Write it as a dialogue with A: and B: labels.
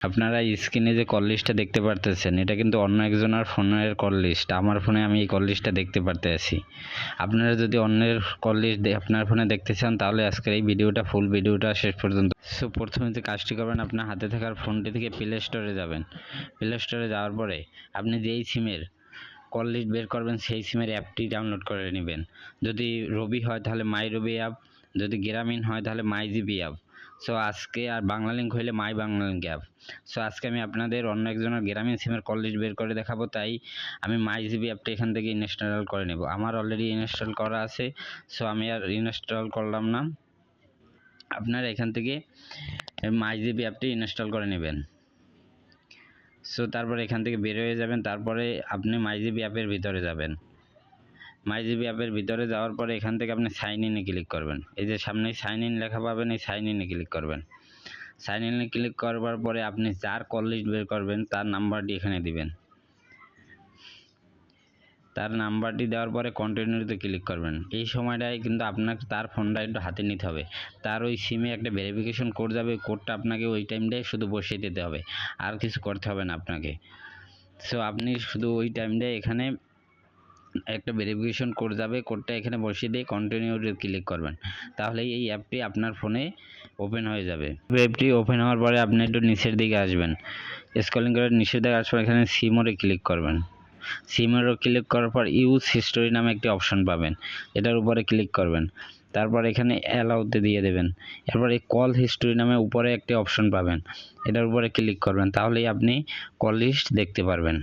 A: আপনারা স্ক্রিনে যে কল লিস্টটা দেখতে পারতেছেন, এটা কিন্তু অন্য একজনের ফোনের কল লিস্ট। আমার ফোনে আমি এই কল লিস্টটা দেখতে পারতেছি। আপনারা যদি অন্যের কল লিস্ট আপনার ফোনে দেখতে চান, তাহলে আজকের এই ভিডিওটা ফুল ভিডিওটা শেষ পর্যন্ত। সো প্রথমে যে কাজটি করবেন, আপনার হাতে থাকার ফোনটি থেকে প্লে স্টোরে যাবেন। প্লে স্টোরে যাওয়ার পরে আপনি যেই সিমের কল লিস্ট বের করবেন, সেই সিমের অ্যাপটি ডাউনলোড করে নেবেন। যদি রবি হয় তাহলে মাই রবি অ্যাপ, যদি গ্রামীণ হয় তাহলে মাই জিবি অ্যাপ। সো আজকে আর বাংলা লিঙ্ক হইলে মাই বাংলা লিঙ্ক অ্যাপ। সো আজকে আমি আপনাদের অন্য একজনের গ্রামীণ সিমের কল লিস্ট বের করে দেখাবো, তাই আমি মাই জিবি অ্যাপটা এখান থেকে ইনস্টল করে নেব। আমার অলরেডি ইনস্টল করা আছে, সো আমি আর ইনস্টল করলাম না। আপনারা এখান থেকে মাই জিবি অ্যাপটি ইনস্টল করে নেবেন। সো তারপরে এখান থেকে বের হয়ে যাবেন। তারপরে আপনি মাই জিবি অ্যাপের ভিতরে যাবেন। মাই জিবি অ্যাপের ভিতরে যাওয়ার পরে এখান থেকে আপনি সাইন ইনে ক্লিক করবেন। এই যে সামনে সাইন ইন লেখা পাবেন, এই সাইন ইনে ক্লিক করবেন। সাইন ইনে ক্লিক করবার পরে আপনি যার কল লিস্ট বের করবেন তার নাম্বারটি এখানে দিবেন। তার নাম্বারটি দেওয়ার পরে কন্টিনিউতে ক্লিক করবেন। এই সময়টায় কিন্তু আপনাকে তার ফোনটা একটু হাতে নিতে হবে। তার ওই সিমে একটা ভেরিফিকেশন কোড যাবে, কোডটা আপনাকে ওই টাইমটায় শুধু বসিয়ে দিতে হবে, আর কিছু করতে হবে না আপনাকে। সো আপনি শুধু ওই টাইমটায় এখানে একটা ভেরিফিকেশন কোড যাবে, কোডটা এখানে বসিয়ে দিয়ে কন্টিনিউতে ক্লিক করবেন। তাহলেই এই অ্যাপটি আপনার ফোনে ওপেন হয়ে যাবে। অ্যাপটি ওপেন হওয়ার পরে আপনি একটু নিচের দিকে আসবেন। স্ক্রলিং করে নিচের দিকে আসার পর এখানে সিমোরে ক্লিক করবেন। সিমোরে ক্লিক করার পর ইউজ হিস্টোরি নামে একটি অপশন পাবেন, এটার উপরে ক্লিক করবেন। তারপর এখানে অ্যালাউতে দিয়ে দেবেন। এরপর এই কল হিস্টোরি নামে উপরে একটি অপশন পাবেন, এটার উপরে ক্লিক করবেন। তাহলেই আপনি কল লিস্ট দেখতে পারবেন।